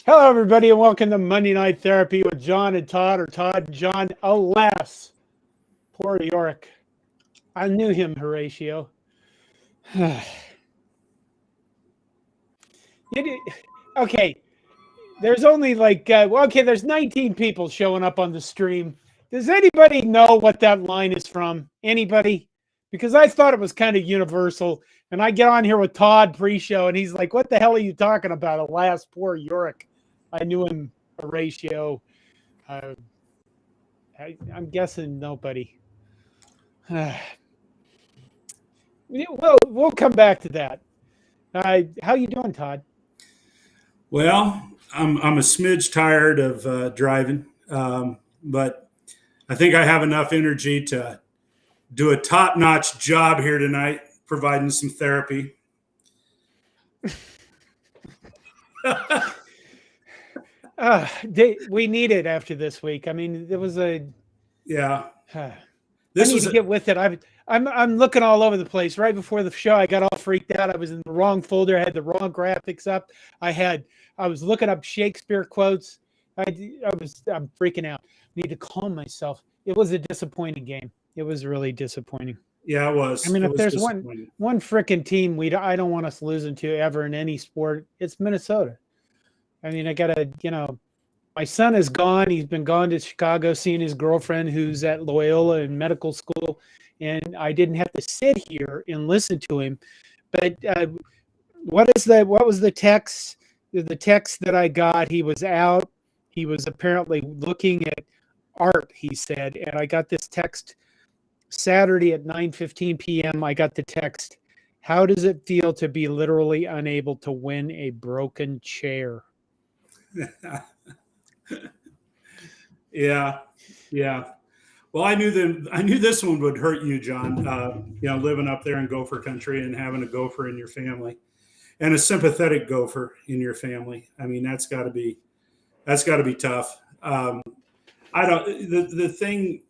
Hello, everybody, and welcome to Monday Night Therapy with John and Todd, or Todd and John. Alas, poor Yorick. I knew him, Horatio. Okay, there's only there's 19 people showing up on the stream. Does anybody know what that line is from? Anybody? Because I thought it was kind of universal. And I get on here with Todd pre-show, and he's like, what the hell are you talking about? Alas, poor Yorick. I knew him, Horatio. I'm guessing nobody. We'll come back to that. How you doing, Todd? Well, I'm a smidge tired of driving, but I think I have enough energy to do a top-notch job here tonight, providing some therapy. We need it after this week. I mean, there was a I need to get with it. I'm looking all over the place. Right before the show, I got all freaked out. I was in the wrong folder. I had the wrong graphics up. I was looking up Shakespeare quotes. I'm freaking out. I need to calm myself. It was a disappointing game. It was really disappointing. Yeah, it was. I mean, if there's one freaking team I don't want us losing to ever in any sport, it's Minnesota. I mean, I gotta, my son is gone. He's been gone to Chicago seeing his girlfriend who's at Loyola in medical school. And I didn't have to sit here and listen to him. But what was the text? The text that I got, he was out. He was apparently looking at art, he said. And I got this text Saturday at 9:15 p.m. I got the text, how does it feel to be literally unable to win a broken chair? Yeah. Well, I knew this one would hurt you, John. Living up there in Gopher country and having a Gopher in your family, and a sympathetic Gopher in your family. I mean, that's got to be tough. I don't. The thing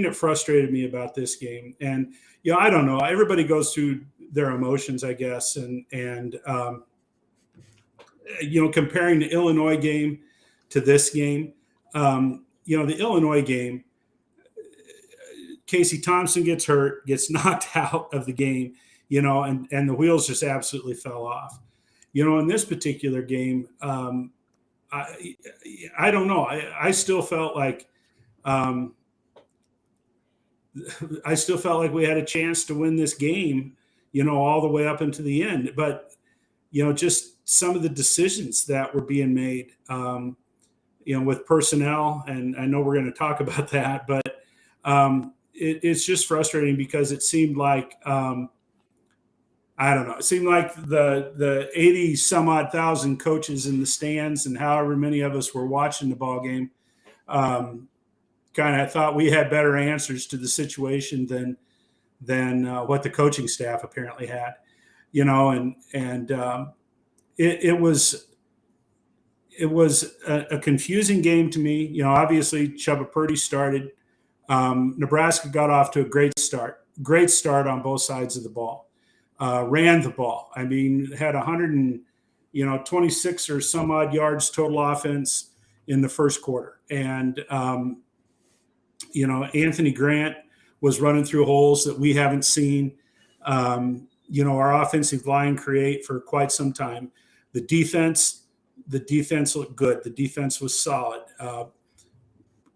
that frustrated me about this game, and I don't know. Everybody goes through their emotions, I guess, and comparing the Illinois game to this game, the Illinois game, Casey Thompson gets hurt, gets knocked out of the game, and the wheels just absolutely fell off. In this particular game, I don't know. I still felt like we had a chance to win this game, all the way up into the end. But just some of the decisions that were being made, with personnel, and I know we're going to talk about that, but it's just frustrating because it seemed like I don't know. It seemed like the 80 some odd thousand coaches in the stands and however many of us were watching the ball game kind of thought we had better answers to the situation than what the coaching staff apparently had, it was a confusing game to me. Obviously Chubba Purdy started. Nebraska got off to a great start on both sides of the ball. Ran the ball. I mean, had 126 or some odd yards total offense in the first quarter. And, Anthony Grant was running through holes that we haven't seen, our offensive line create for quite some time. The defense looked good. The defense was solid.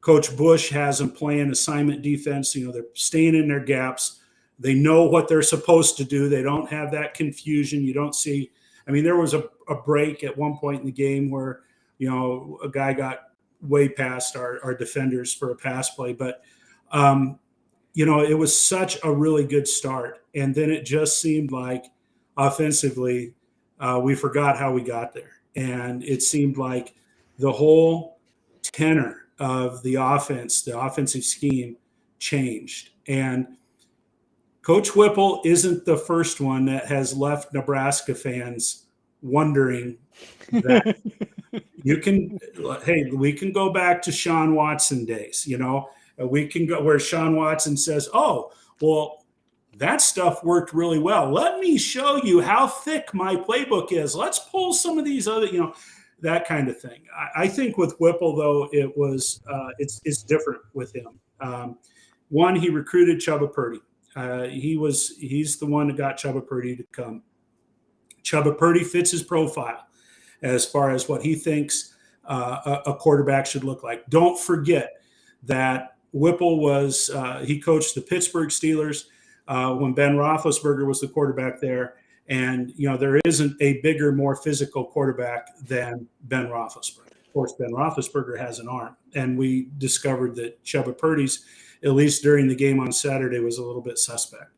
Coach Bush has them playing assignment defense. They're staying in their gaps. They know what they're supposed to do. They don't have that confusion. You don't see. I mean, there was a break at one point in the game where, you know, a guy got way past our defenders for a pass play, but you know, it was such a really good start, and then it just seemed like offensively we forgot how we got there, and it seemed like the whole tenor of the offense, the offensive scheme, changed. And Coach Whipple isn't the first one that has left Nebraska fans wondering that you can, hey, we can go back to Sean Watson days, you know, we can go where Sean Watson says, oh, well, that stuff worked really well. Let me show you how thick my playbook is. Let's pull some of these other, you know, that kind of thing. I think with Whipple, though, it was, it's different with him. One, he recruited Chubba Purdy. He's the one that got Chubba Purdy to come. Chubba Purdy fits his profile as far as what he thinks a quarterback should look like. Don't forget that Whipple was he coached the Pittsburgh Steelers when Ben Roethlisberger was the quarterback there, and you know there isn't a bigger, more physical quarterback than Ben Roethlisberger. Of course, Ben Roethlisberger has an arm, and we discovered that Chubba Purdy's, at least during the game on Saturday, was a little bit suspect.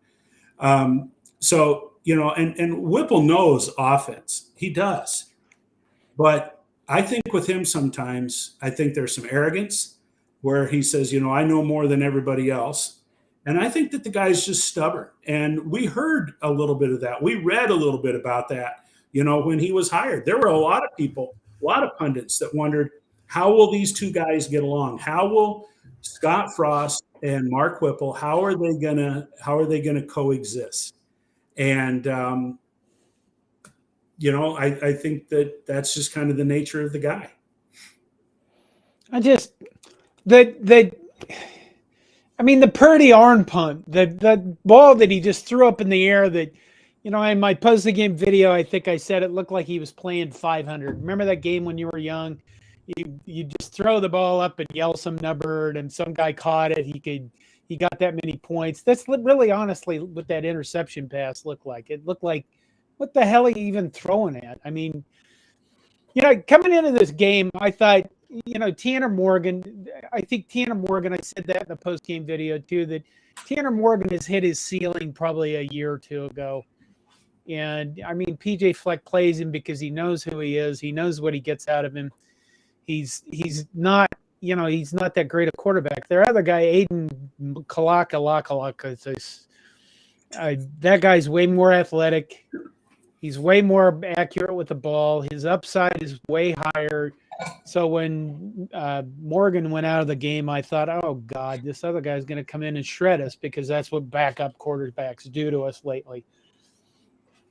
So, you know, and Whipple knows offense. He does. But I think with him sometimes, I think there's some arrogance where he says, you know, I know more than everybody else. And I think that the guy's just stubborn. And we heard a little bit of that. We read a little bit about that, you know, when he was hired. There were a lot of people, a lot of pundits that wondered, how will these two guys get along? How will Scott Frost and Mark Whipple, how are they gonna coexist? And you know, I think that's just kind of the nature of the guy. I mean, the Purdy arm punt, the ball that he just threw up in the air that, you know, in my post-game video, I think I said it looked like he was playing 500. Remember that game when you were young? You just throw the ball up and yell some number, and some guy caught it. He got that many points. That's really honestly what that interception pass looked like. It looked like, what the hell are you even throwing at? I mean, you know, coming into this game, I thought, you know, Tanner Morgan, I said that in the post-game video too, that Tanner Morgan has hit his ceiling probably a year or two ago. And I mean, PJ Fleck plays him because he knows who he is. He knows what he gets out of him. He's not, you know, he's not that great a quarterback. Their other guy, Aiden Kalaka, that guy's way more athletic. He's way more accurate with the ball. His upside is way higher. So when Morgan went out of the game, I thought, oh, God, this other guy's going to come in and shred us, because that's what backup quarterbacks do to us lately.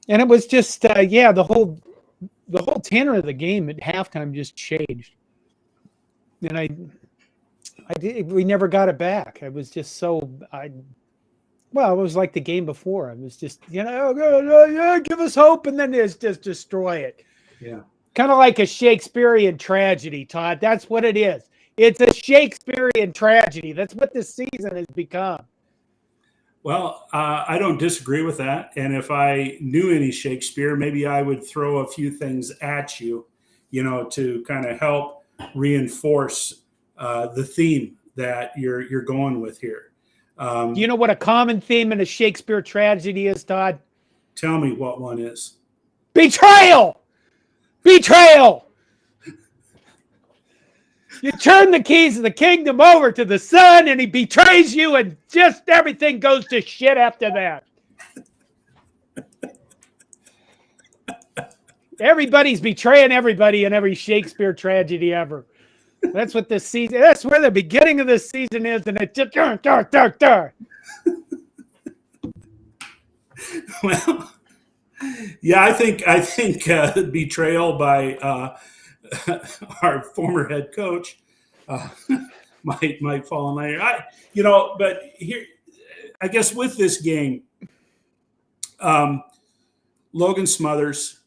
And it was just, the whole tenor of the game at halftime just changed. And we never got it back. I was just it was like the game before. I was just, you know, give us hope, and then just destroy it. Yeah. Kind of like a Shakespearean tragedy, Todd. That's what it is. It's a Shakespearean tragedy. That's what this season has become. Well, I don't disagree with that. And if I knew any Shakespeare, maybe I would throw a few things at you, you know, to kind of help reinforce the theme that you're going with here. Do you know what a common theme in a Shakespeare tragedy is, Todd? Tell me what one is. Betrayal! Betrayal! You turn the keys of the kingdom over to the son, and he betrays you, and just everything goes to shit after that. Everybody's betraying everybody in every Shakespeare tragedy ever. That's what this season, that's where the beginning of this season is, and it just Well, yeah, I think betrayal by our former head coach might fall in line. You know, but here, I guess with this game, Logan Smothers,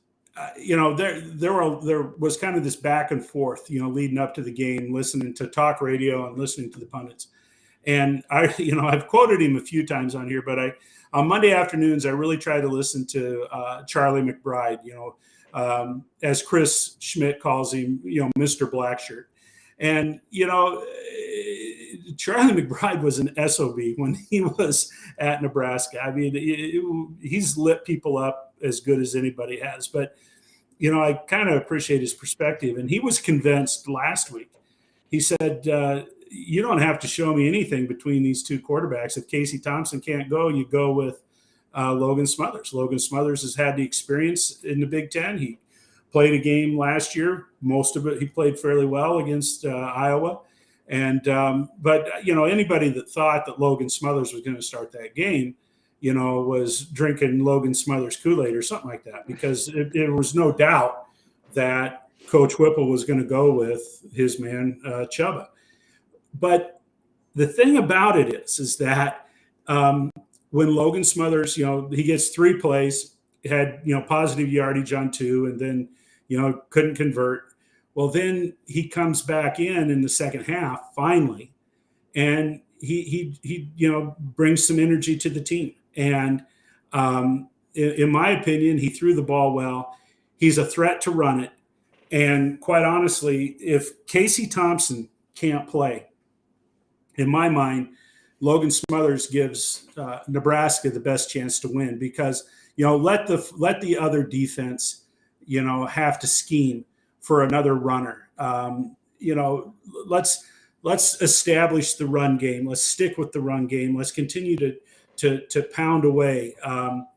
you know, there was kind of this back and forth, you know, leading up to the game, listening to talk radio and listening to the pundits. And I've quoted him a few times on here, but on Monday afternoons, I really try to listen to Charlie McBride, as Chris Schmidt calls him, Mr. Blackshirt. And, Charlie McBride was an SOB when he was at Nebraska. I mean, he's lit people up as good as anybody has. But, I kind of appreciate his perspective. And he was convinced last week. He said, you don't have to show me anything between these two quarterbacks. If Casey Thompson can't go, you go with Logan Smothers. Logan Smothers has had the experience in the Big Ten. He played a game last year. Most of it he played fairly well against Iowa. And but anybody that thought that Logan Smothers was going to start that game, was drinking Logan Smothers Kool-Aid or something like that, because there was no doubt that Coach Whipple was going to go with his man Chubba. But the thing about it is that when Logan Smothers, he gets 3 plays, had positive yardage on 2, and then couldn't convert. Well, then he comes back in the second half finally, and he brings some energy to the team. And in my opinion, he threw the ball well. He's a threat to run it. And quite honestly, if Casey Thompson can't play, in my mind, Logan Smothers gives Nebraska the best chance to win, because let the other defense have to scheme for another runner. Let's establish the run game. Let's stick with the run game. Let's continue to pound away. Not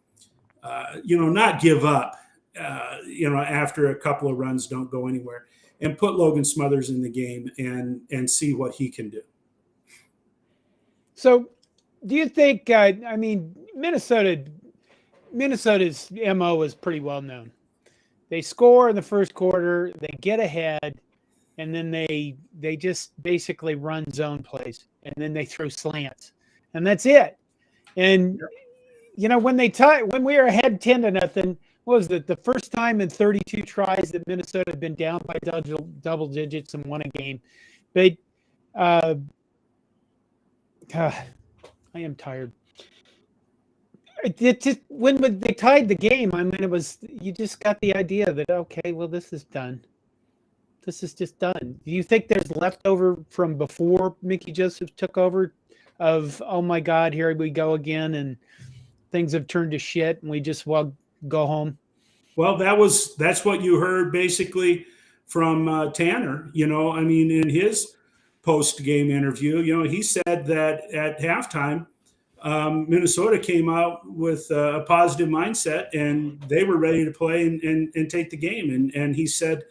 give up. After a couple of runs don't go anywhere, and put Logan Smothers in the game and see what he can do. So, do you think? Minnesota's MO is pretty well known. They score in the first quarter, they get ahead, and then they just basically run zone plays, and then they throw slants, and that's it. And when we were ahead 10-0, what was it? The first time in 32 tries that Minnesota had been down by double digits and won a game. But I am tired. It just, when they tied the game, it was, you just got the idea that, okay, well, this is done. This is just done. Do you think there's leftover from before Mickey Joseph took over of, oh my God, here we go again, and things have turned to shit, and we just go home? Well, that's what you heard basically from Tanner. In his post-game interview, he said that at halftime, Minnesota came out with a positive mindset, and they were ready to play and take the game. And he said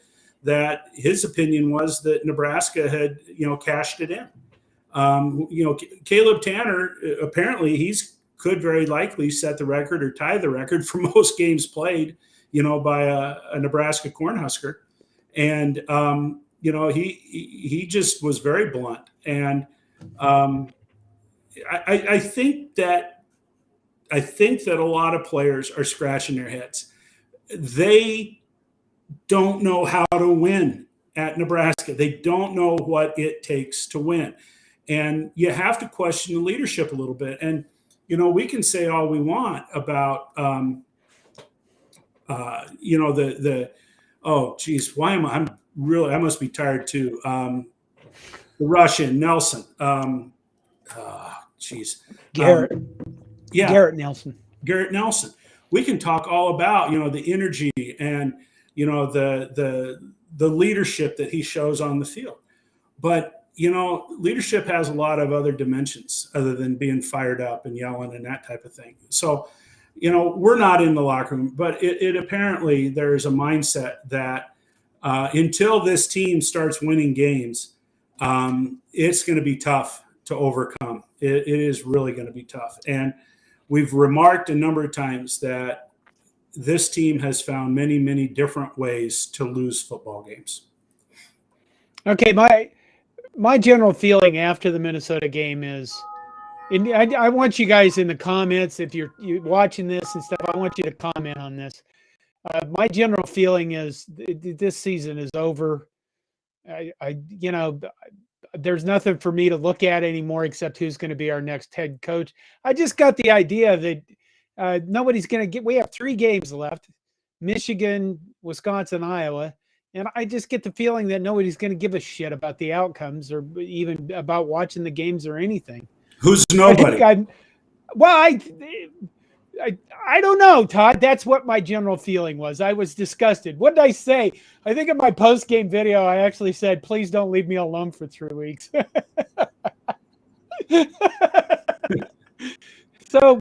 that his opinion was that Nebraska had, cashed it in. Caleb Tanner, apparently could very likely set the record or tie the record for most games played, by a Nebraska Cornhusker. And, he just was very blunt. And I think that a lot of players are scratching their heads. They don't know how to win at Nebraska. They don't know what it takes to win. And you have to question the leadership a little bit. And, we can say all we want about, oh, geez, why am I must be tired too. The Russian, Nelson. Garrett. Garrett Nelson. Garrett Nelson. We can talk all about, the energy and, the leadership that he shows on the field. But, leadership has a lot of other dimensions other than being fired up and yelling and that type of thing. So, we're not in the locker room, but it apparently there is a mindset that until this team starts winning games, it's going to be tough to overcome. It is really going to be tough. And we've remarked a number of times that this team has found many, many different ways to lose football games. Okay, my general feeling after the Minnesota game is, and I want you guys in the comments, if you're watching this and stuff, I want you to comment on this. My general feeling is this season is over. there's nothing for me to look at anymore except who's going to be our next head coach. I just got the idea that nobody's going to get. We have 3 games left: Michigan, Wisconsin, Iowa, and I just get the feeling that nobody's going to give a shit about the outcomes or even about watching the games or anything. Who's nobody? I don't know, Todd. That's what my general feeling was. I was disgusted. What did I say? I think in my post-game video, I actually said, please don't leave me alone for 3 weeks. So,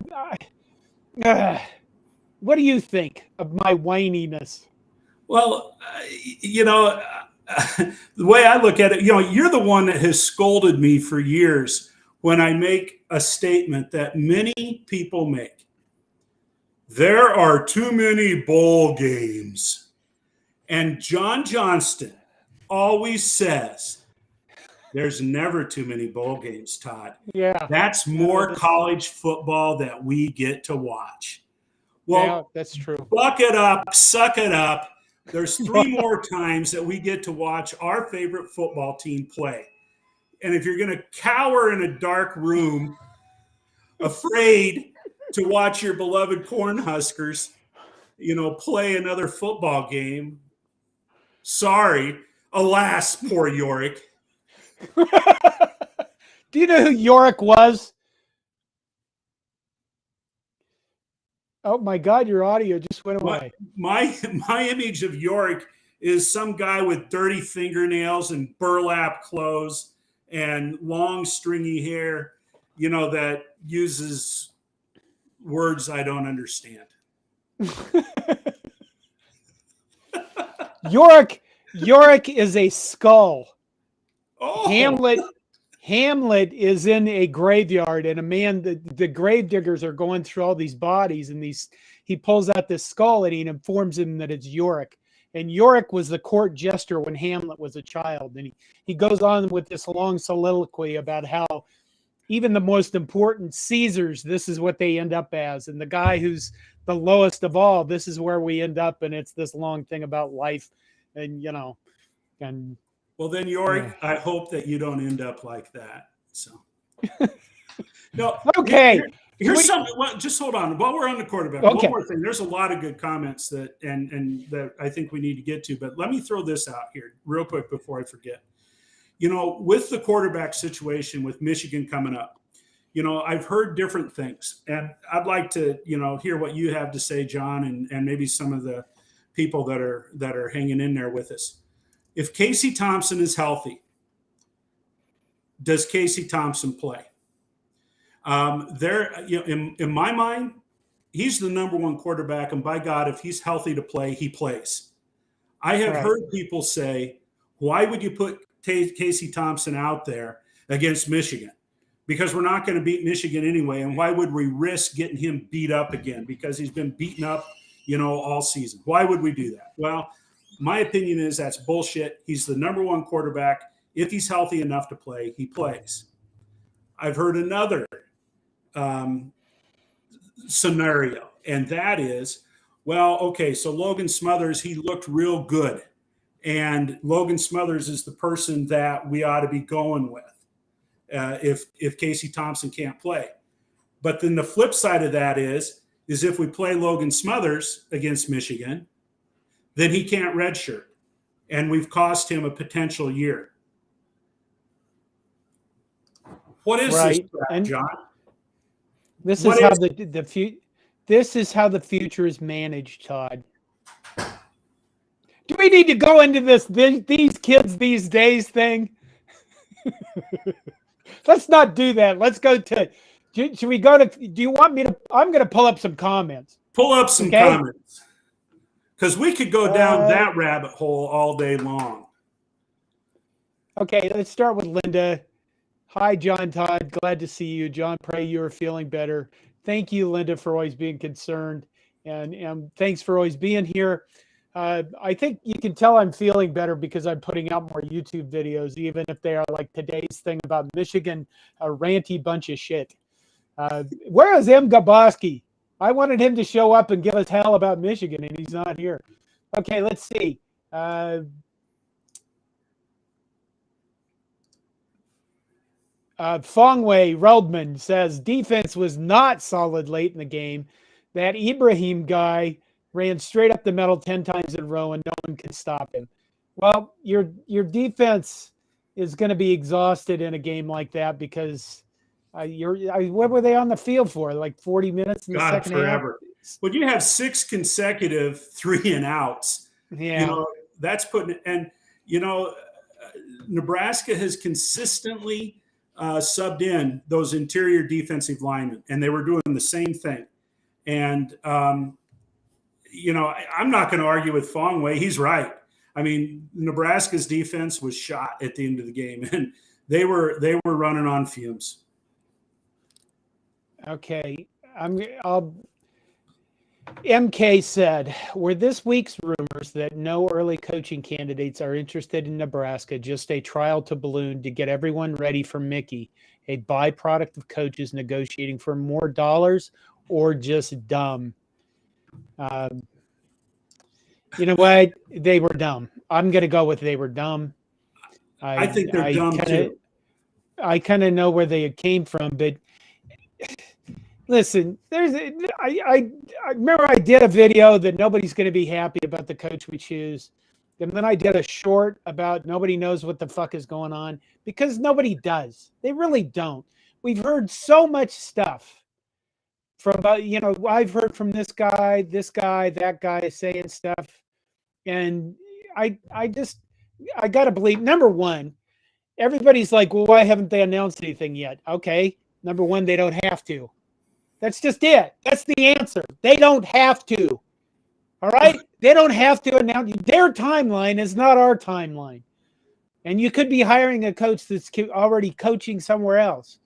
what do you think of my whininess? Well, the way I look at it, you're the one that has scolded me for years when I make a statement that many people make. There are too many bowl games. And John Johnston always says, there's never too many bowl games, Todd. Yeah. That's more college football that we get to watch. Well, yeah, that's true. Buck it up, suck it up. There's 3 more times that we get to watch our favorite football team play. And if you're going to cower in a dark room, afraid to watch your beloved Cornhuskers, play another football game, sorry. Alas, poor Yorick. Do you know who Yorick was? Oh my God, your audio just went away. My image of Yorick is some guy with dirty fingernails and burlap clothes and long stringy hair, that uses words I don't understand. Yorick is a skull. Oh. Hamlet is in a graveyard, and the grave diggers are going through all these bodies, and he pulls out this skull and he informs him that it's Yorick. And Yorick was the court jester when Hamlet was a child. And he goes on with this long soliloquy about how even the most important Caesars, this is what they end up as. And the guy who's the lowest of all, this is where we end up. And it's this long thing about life. And, and well, then, Yorick, I hope that you don't end up like that. So, no. Okay. Here's something. Well, just hold on. While we're on the quarterback, okay. One more thing. There's a lot of good comments that that I think we need to get to. But let me throw this out here real quick before I forget. With the quarterback situation with Michigan coming up, I've heard different things, and I'd like to hear what you have to say, John, and maybe some of the people that are hanging in there with us. If Casey Thompson is healthy, does Casey Thompson play? In my mind, he's the number 1 quarterback, and by God, if he's healthy to play, he plays. I have heard people say, why would you put Casey Thompson out there against Michigan? Because we're not going to beat Michigan anyway, and why would we risk getting him beat up again? Because he's been beaten up, all season. Why would we do that? Well, my opinion is that's bullshit. He's the number 1 quarterback. If he's healthy enough to play, he plays. I've heard another scenario, and that is, well, okay, so Logan Smothers, he looked real good, and Logan Smothers is the person that we ought to be going with if Casey Thompson can't play. But then the flip side of that is if we play Logan Smothers against Michigan, then he can't redshirt, and we've cost him a potential year. What is this, John? This is how this is how the future is managed, Todd. Do we need to go into these kids these days thing? Let's not do that. Let's go to. Should we go to? Do you want me to? I'm going to pull up some comments. Pull up some comments, because we could go down that rabbit hole all day long. Okay, let's start with Linda. Hi, John Todd. Glad to see you. John, pray you are feeling better. Thank you, Linda, for always being concerned. And thanks for always being here. I think you can tell I'm feeling better because I'm putting out more YouTube videos, even if they are like today's thing about Michigan, a ranty bunch of shit. Where is M. Gaboski? I wanted him to show up and give us hell about Michigan, and he's not here. Okay, let's see. Fongwei Reldman says defense was not solid late in the game. That Ibrahim guy ran straight up the middle 10 times in a row and no one could stop him. Well, your defense is going to be exhausted in a game like that because what were they on the field for? Like 40 minutes in the second forever. half? When you have 6 consecutive 3-and-outs, Yeah. that's putting it. And, Nebraska has consistently subbed in those interior defensive linemen, and they were doing the same thing. And, I'm not going to argue with Fongwei. He's right. I mean, Nebraska's defense was shot at the end of the game, and they were running on fumes. Okay. MK said, were this week's rumors that no early coaching candidates are interested in Nebraska just a trial to balloon to get everyone ready for Mickey, a byproduct of coaches negotiating for more dollars, or just dumb? You know what? They were dumb. I'm going to go with they were dumm. I think they're dumb too. I kind of know where they came from, but listen, I remember I did a video that nobody's going to be happy about the coach we choose. And then I did a short about nobody knows what the fuck is going on because nobody does. They really don't. We've heard so much stuff from, I've heard from this guy, that guy saying stuff. And I got to believe, number one, everybody's like, well, why haven't they announced anything yet? Okay. Number one, they don't have to. That's just it. That's the answer. They don't have to. All right? They don't have to announce. Their timeline is not our timeline. And you could be hiring a coach that's already coaching somewhere else.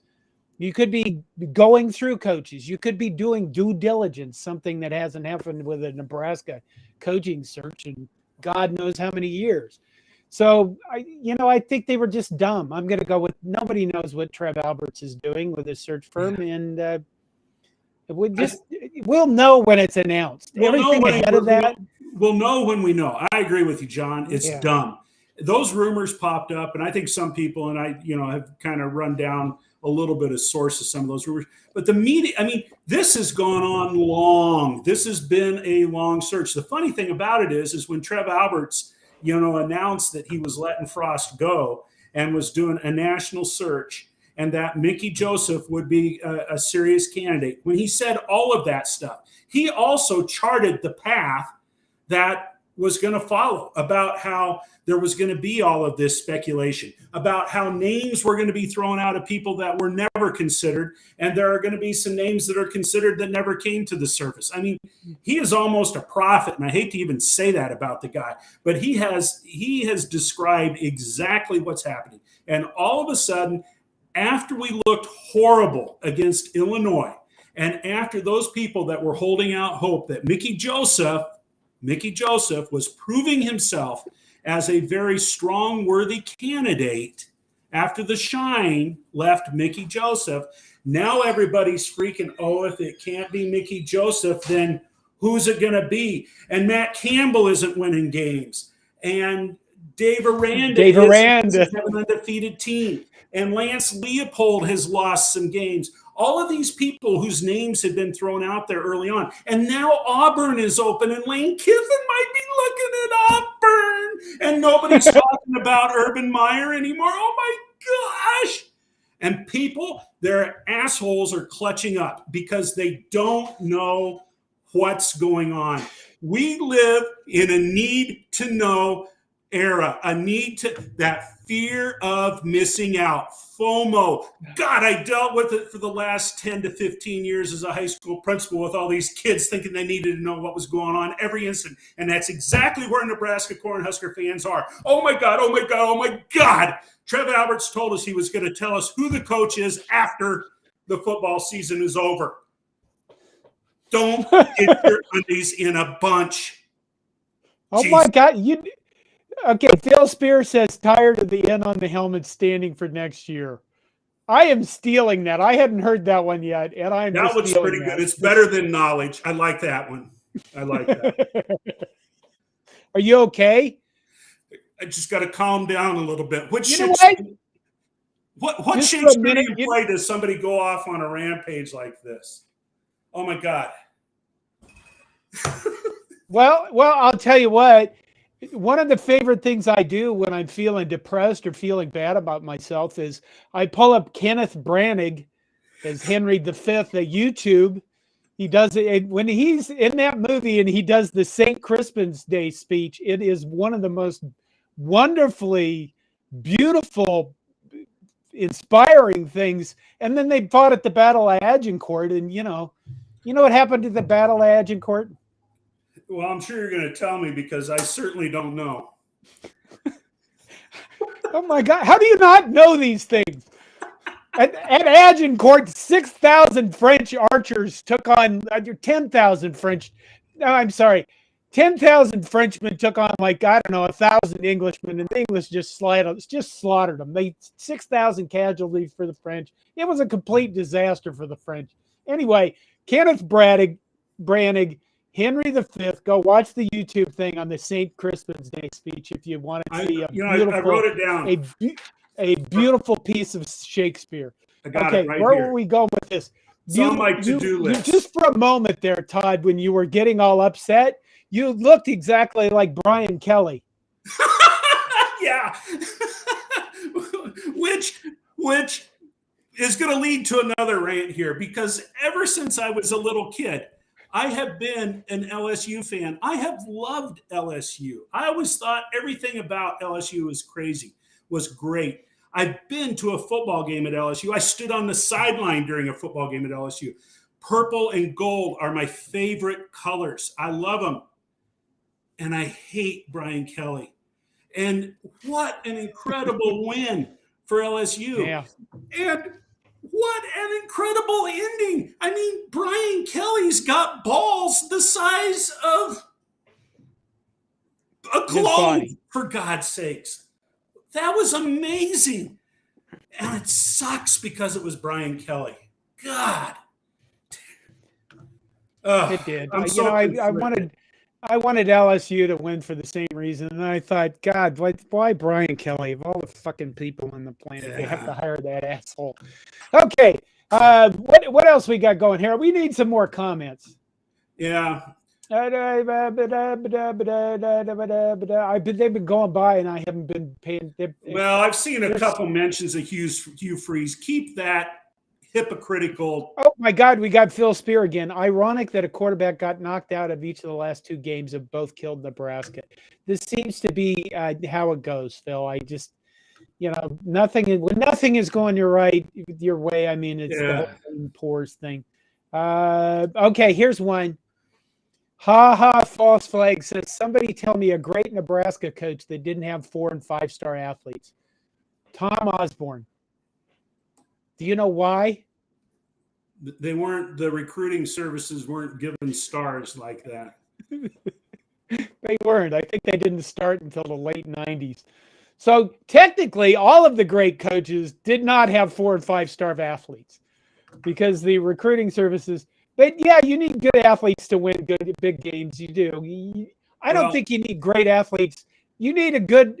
You could be going through coaches. You could be doing due diligence, something that hasn't happened with a Nebraska coaching search in God knows how many years. So, I think they were just dumb. I'm going to go with nobody knows what Trev Alberts is doing with his search firm. And we'll know when it's announced. Everything ahead of that. We'll know when we know. I agree with you, John. It's dumb. Those rumors popped up, and I think some people, and I, have kind of run down a little bit of source of some of those rumors. But the media, this has gone on long. This has been a long search. The funny thing about it is when Trev Alberts, announced that he was letting Frost go and was doing a national search and that Mickey Joseph would be a serious candidate. When he said all of that stuff, he also charted the path that was going to follow about how there was going to be all of this speculation, about how names were going to be thrown out of people that were never considered, and there are going to be some names that are considered that never came to the surface. He is almost a prophet, and I hate to even say that about the guy, but he has described exactly what's happening. And all of a sudden, after we looked horrible against Illinois, and after those people that were holding out hope that Mickey Joseph was proving himself as a very strong, worthy candidate, after the shine left Mickey Joseph, now everybody's freaking, if it can't be Mickey Joseph, then who's it going to be? And Matt Campbell isn't winning games. And Dave Aranda is have an undefeated team. And Lance Leopold has lost some games. All of these people whose names had been thrown out there early on. And now Auburn is open, and Lane Kiffin might be looking at Auburn. And nobody's talking about Urban Meyer anymore. Oh, my gosh. And people, their assholes are clutching up because they don't know what's going on. We live in a need-to-know era, that fear of missing out, FOMO. God, I dealt with it for the last 10 to 15 years as a high school principal with all these kids thinking they needed to know what was going on every instant. And that's exactly where Nebraska Cornhusker fans are. Oh my God, oh my God, oh my God. Trev Alberts told us he was going to tell us who the coach is after the football season is over. Don't get your undies in a bunch. Oh my God, Okay, Phil Spear says tired of the N on the helmet standing for next year. I am stealing that. I hadn't heard that one yet, and I'm that looks pretty good. It's better than knowledge. I like that one. I like that. Are you okay? I just got to calm down a little bit. You know what? What Just for a Shakespearean minute, play does somebody go off on a rampage like this? Oh my God. Well, I'll tell you what. One of the favorite things I do when I'm feeling depressed or feeling bad about myself is I pull up Kenneth Branagh as Henry V at YouTube. He does it when he's in that movie and he does the St. Crispin's Day speech. It is one of the most wonderfully beautiful, inspiring things. And then they fought at the Battle of Agincourt, and you know what happened to the Battle of Agincourt? Well, I'm sure you're going to tell me because I certainly don't know. Oh my God! How do you not know these things? At Agincourt, 6,000 French archers took on 10,000 French. No, I'm sorry, 10,000 Frenchmen took on, like, I don't know, 1,000 Englishmen, and the English just slaughtered them. They 6,000 casualties for the French. It was a complete disaster for the French. Anyway, Kenneth Branagh, Henry V. Go watch the YouTube thing on the St. Crispin's Day speech if you want to see I wrote it down. A beautiful piece of Shakespeare. I got Okay, it right where here. were we going with this? It's on my to-do list. Just for a moment there, Todd, when you were getting all upset, you looked exactly like Brian Kelly. Yeah. which is going to lead to another rant here, because ever since I was a little kid, I have been an LSU fan. I have loved LSU. I always thought everything about LSU was great. I've been to a football game at LSU. I stood on the sideline during a football game at LSU. Purple and gold are my favorite colors. I love them. And I hate Brian Kelly. And what an incredible win for LSU. Yeah. And what an incredible ending. I mean, Brian Kelly's got balls the size of a globe, for God's sakes. That was amazing. And it sucks because it was Brian Kelly. God. It did. I wanted LSU to win for the same reason. And I thought, God, why Brian Kelly? Of all the fucking people on the planet, they have to hire that asshole. Okay. What else we got going here? We need some more comments. Yeah. They've been going by and I haven't been paying. Well, I've seen a couple mentions of Hugh Freeze. Keep that hypocritical. Oh my God, we got Phil Spear again. Ironic that a quarterback got knocked out of each of the last two games have both killed Nebraska. This seems to be how it goes, Phil. I just, when nothing is going your way. I mean, it's the whole pores thing. Okay, here's one. Ha ha, false flag says, somebody tell me a great Nebraska coach that didn't have 4- and 5-star athletes. Tom Osborne. Do you know why? The recruiting services weren't given stars like that. They weren't. I think they didn't start until the late 90s. So technically, all of the great coaches did not have 4- and 5-star athletes because the recruiting services. But yeah, you need good athletes to win big games. You do. I don't think you need great athletes. You need good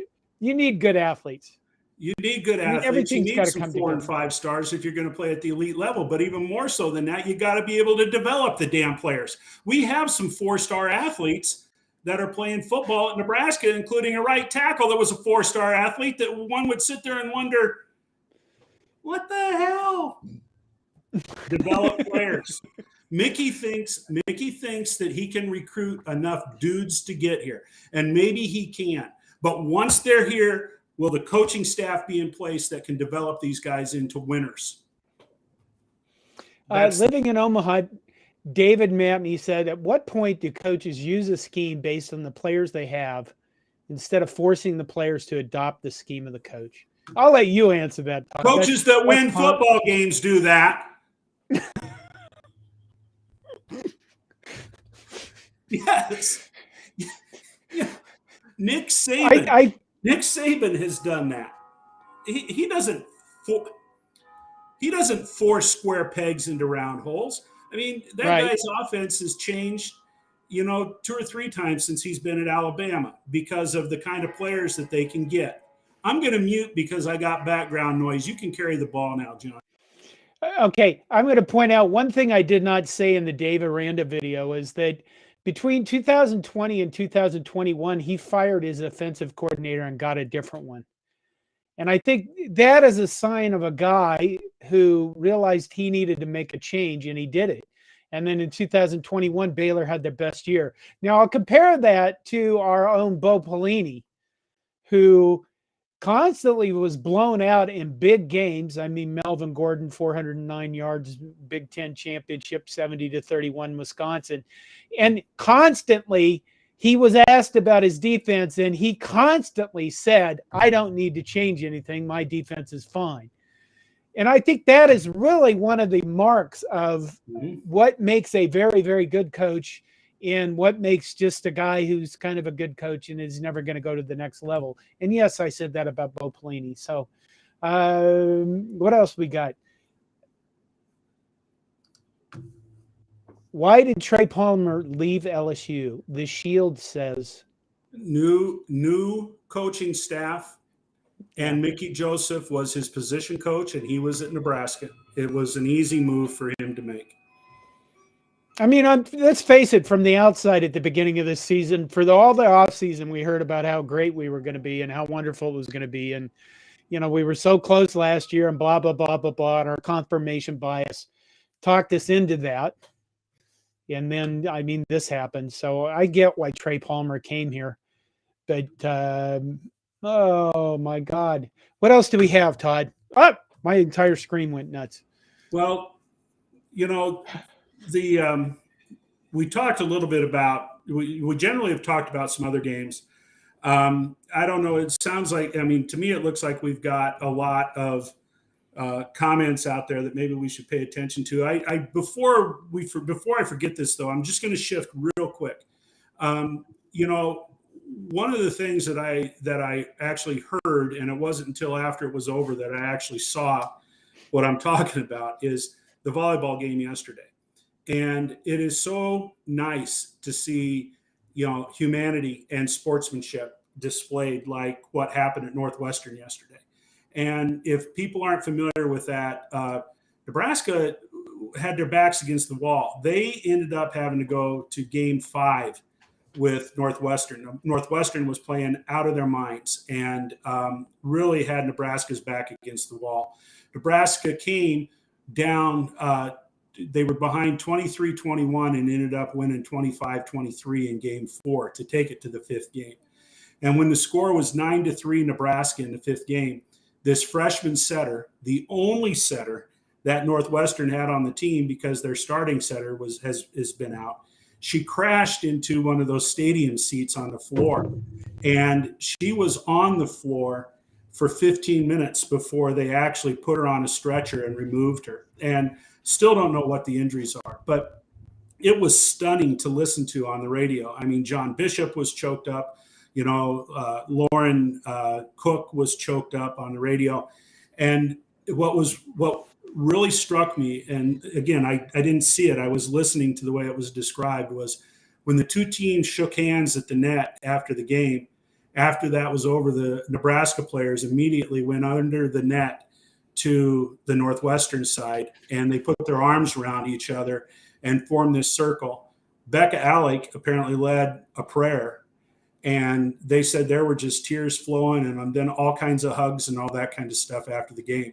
athletes. You need good athletes. Everything's you need some 4- and 5-stars if you're going to play at the elite level. But even more so than that, you got to be able to develop the damn players. We have some 4-star athletes that are playing football at Nebraska, including a right tackle that was a 4-star athlete that one would sit there and wonder, what the hell? Develop players. Mickey thinks that he can recruit enough dudes to get here, and maybe he can. But once they're here, will the coaching staff be in place that can develop these guys into winners? Living in Omaha, David Matney said, at what point do coaches use a scheme based on the players they have instead of forcing the players to adopt the scheme of the coach? I'll let you answer that. Todd. Coaches that win football games do that. Yes. Yeah. Nick Saban has done that. He doesn't force square pegs into round holes. I mean, that guy's offense has changed, 2 or 3 times since he's been at Alabama because of the kind of players that they can get. I'm going to mute because I got background noise. You can carry the ball now, John. Okay, I'm going to point out one thing I did not say in the Dave Aranda video is that between 2020 and 2021, he fired his offensive coordinator and got a different one. And I think that is a sign of a guy who realized he needed to make a change, and he did it. And then in 2021, Baylor had their best year. Now, I'll compare that to our own Bo Pelini, who constantly was blown out in big games. I mean, Melvin Gordon, 409 yards, Big Ten championship, 70-31 Wisconsin. And constantly he was asked about his defense, and he constantly said, I don't need to change anything. My defense is fine. And I think that is really one of the marks of what makes a very, very good coach and what makes just a guy who's kind of a good coach and is never going to go to the next level. And yes, I said that about Bo Pelini. So what else we got? Why did Trey Palmer leave LSU? The Shield says. New coaching staff, and Mickey Joseph was his position coach, and he was at Nebraska. It was an easy move for him to make. I mean, let's face it, from the outside at the beginning of this season, for all the offseason, we heard about how great we were going to be and how wonderful it was going to be. And, you know, we were so close last year and blah, blah, blah, blah, blah. And our confirmation bias talked us into that. And then, I mean, this happened. So I get why Trey Palmer came here. But, oh, my God. What else do we have, Todd? Oh, my entire screen went nuts. Well, you know, we talked a little bit about, we generally have talked about some other games. I don't know. It sounds like, I mean, to me, it looks like we've got a lot of comments out there that maybe we should pay attention to. Before I forget this, though, I'm just going to shift real quick. You know, one of the things that I actually heard, and it wasn't until after it was over that I actually saw what I'm talking about, is the volleyball game yesterday. And it is so nice to see, you know, humanity and sportsmanship displayed like what happened at Northwestern yesterday. And if people aren't familiar with that, Nebraska had their backs against the wall. They ended up having to go to Game 5 with Northwestern. Northwestern was playing out of their minds and really had Nebraska's back against the wall. Nebraska came down. They were behind 23-21 and ended up winning 25-23 in Game 4 to take it to the fifth game. And when the score was 9-3 Nebraska in the fifth game, this freshman setter, the only setter that Northwestern had on the team because their starting setter has been out, she crashed into one of those stadium seats on the floor. And she was on the floor for 15 minutes before they actually put her on a stretcher and removed her. And still don't know what the injuries are, but it was stunning to listen to on the radio. I mean, John Bishop was choked up. You know, Lauren Cook was choked up on the radio. And what really struck me, and again, I didn't see it, I was listening to the way it was described, was when the two teams shook hands at the net after the game. After that was over, the Nebraska players immediately went under the net to the Northwestern side, and they put their arms around each other and formed this circle. Becca Alec apparently led a prayer, and they said there were just tears flowing and then all kinds of hugs and all that kind of stuff after the game.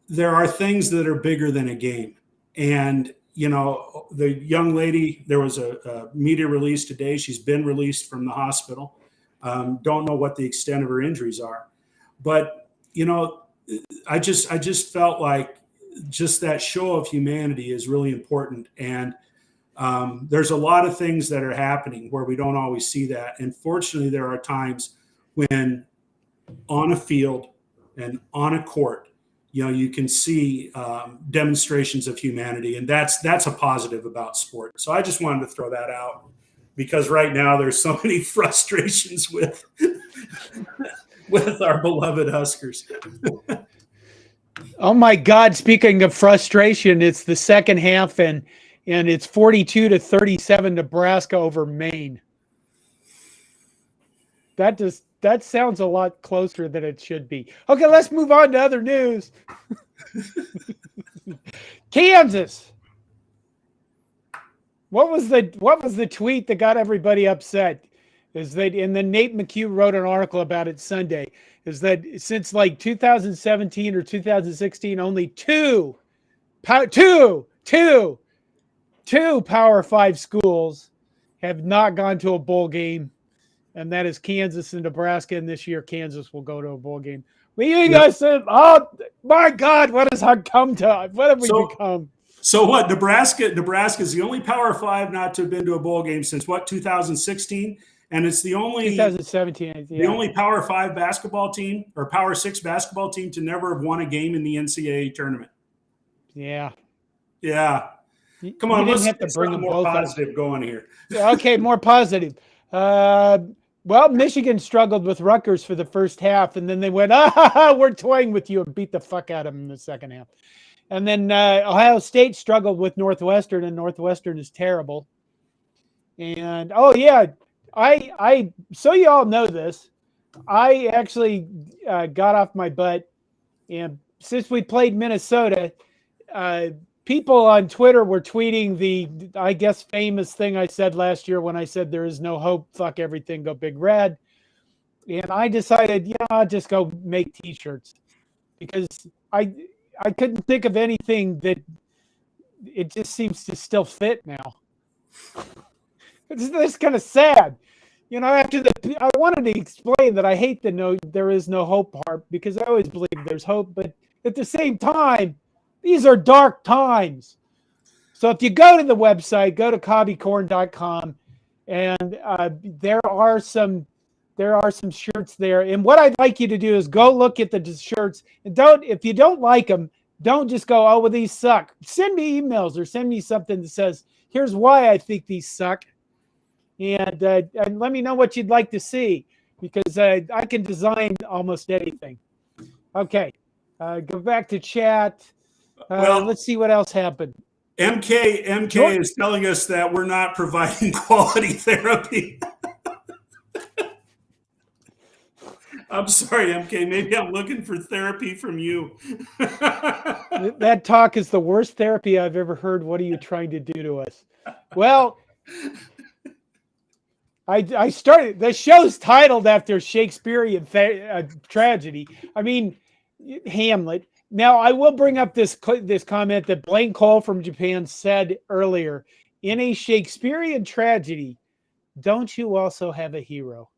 There are things that are bigger than a game. And, you know, the young lady, there was a media release today. She's been released from the hospital. Don't know what the extent of her injuries are. But, you know, I just felt like just that show of humanity is really important. And there's a lot of things that are happening where we don't always see that. And fortunately, there are times when on a field and on a court, you know, you can see demonstrations of humanity. And that's a positive about sport. So I just wanted to throw that out because right now there's so many frustrations with our beloved Huskers. Oh my God! Speaking of frustration, it's the second half, and it's 42-37 Nebraska over Maine. That sounds a lot closer than it should be. Okay, let's move on to other news. Kansas. What was the tweet that got everybody upset? Is that, and then Nate McHugh wrote an article about it Sunday, is that since like 2017 or 2016, only two Power 5 schools have not gone to a bowl game, and that is Kansas and Nebraska. And this year, Kansas will go to a bowl game. We guys said, "Oh my God, what has come to? What have we become?" So what? Nebraska is the only Power 5 not to have been to a bowl game since what, 2016, and it's the only 2017, the only Power 5 basketball team or Power 6 basketball team to never have won a game in the NCAA tournament. Yeah. Come on, let's have to bring them more positive going here. Okay, more positive. Well, Michigan struggled with Rutgers for the first half, and then they went, we're toying with you, and beat the fuck out of them in the second half. And then Ohio State struggled with Northwestern, and Northwestern is terrible. And I so you all know this, I actually got off my butt, and since we played Minnesota, people on Twitter were tweeting the, I guess, famous thing I said last year when I said there is no hope, fuck everything, go Big Red. And I decided, I'll just go make T-shirts, because I couldn't think of anything that it just seems to still fit now. It's kind of sad. After I wanted to explain that I hate the no, there is no hope part, because I always believe there's hope, but at the same time, these are dark times. So if you go to the website, go to cobbycorn.com, and there are some shirts there. And what I'd like you to do is go look at the shirts, and if you don't like them, don't just go, oh, well, these suck. Send me emails or send me something that says, here's why I think these suck. And let me know what you'd like to see, because I can design almost anything. Okay, go back to chat. Let's see what else happened. MK is telling us that we're not providing quality therapy. I'm sorry, MK. Maybe I'm looking for therapy from you. That talk is the worst therapy I've ever heard. What are you trying to do to us? Well, I started, the show's titled after Shakespearean tragedy. I mean, Hamlet. Now, I will bring up this comment that Blaine Cole from Japan said earlier. In a Shakespearean tragedy, don't you also have a hero?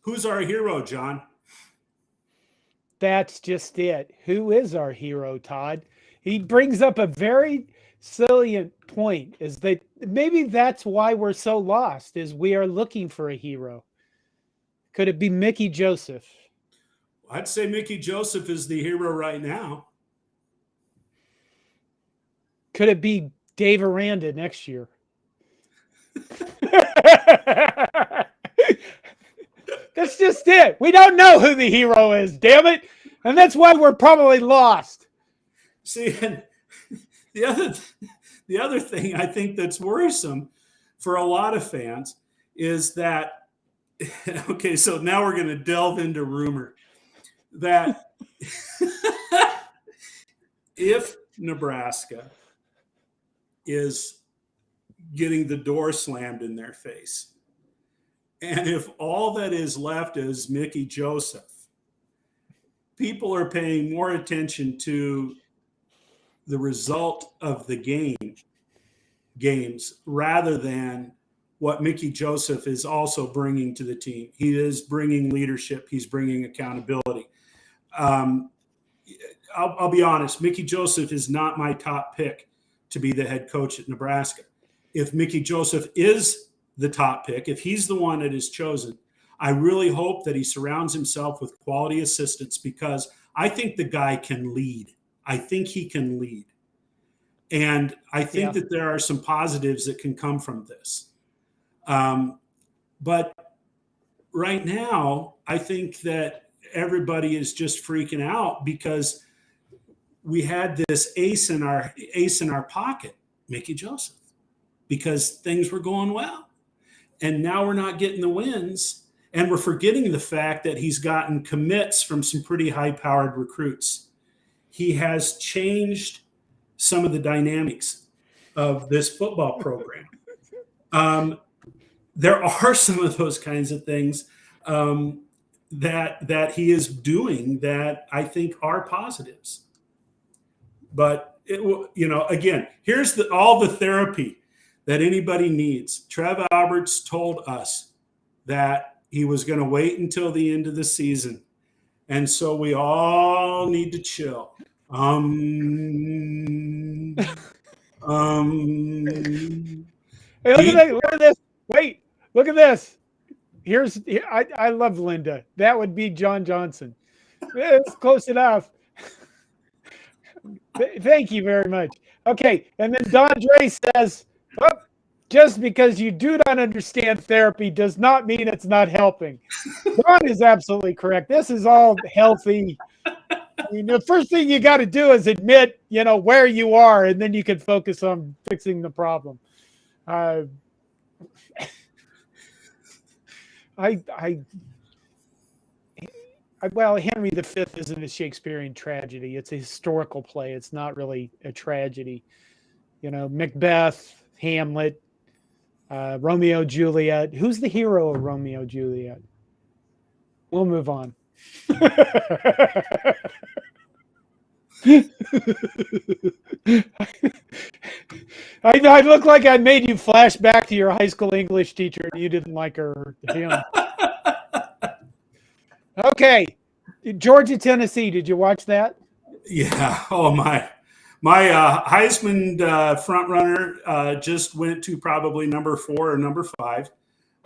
Who's our hero, John? That's just it. Who is our hero, Todd? He brings up a very salient point, is that maybe that's why we're so lost, is we are looking for a hero. Could it be Mickey Joseph? I'd say Mickey Joseph is the hero right now. Could it be Dave Aranda next year? That's just it. We don't know who the hero is, damn it. And that's why we're probably lost. See, and the other thing I think that's worrisome for a lot of fans is that, okay, so now we're going to delve into rumor that if Nebraska is getting the door slammed in their face, and if all that is left is Mickey Joseph, people are paying more attention to the result of the games rather than what Mickey Joseph is also bringing to the team. He is bringing leadership. He's bringing accountability. I'll be honest. Mickey Joseph is not my top pick to be the head coach at Nebraska. If Mickey Joseph is the top pick, if he's the one that is chosen, I really hope that he surrounds himself with quality assistants, because I think the guy can lead. I think he can lead. And I think that there are some positives that can come from this. But right now, I think that everybody is just freaking out because we had this ace in our pocket, Mickey Joseph, because things were going well. and now we're not getting the wins. And we're forgetting the fact that he's gotten commits from some pretty high-powered recruits. He has changed some of the dynamics of this football program. There are some of those kinds of things that he is doing that I think are positives. But again, here's all the therapy that anybody needs. Trev Alberts told us that he was going to wait until the end of the season, and so we all need to chill. Hey, look at this. Wait, look at this. I love Linda. That would be John Johnson. It's close enough. Thank you very much. Okay, and then Don Dre says, oh, just because you do not understand therapy does not mean it's not helping. Don is absolutely correct. This is all healthy. I mean, the first thing you got to do is admit, where you are, and then you can focus on fixing the problem. Well, Henry V isn't a Shakespearean tragedy. It's a historical play. It's not really a tragedy. Macbeth, Hamlet, Romeo, Juliet. Who's the hero of Romeo, Juliet? We'll move on. I look like I made you flash back to your high school English teacher and you didn't like her or him. Okay. Georgia, Tennessee. Did you watch that? Yeah. Oh, my Heisman front runner just went to probably number 4 or number 5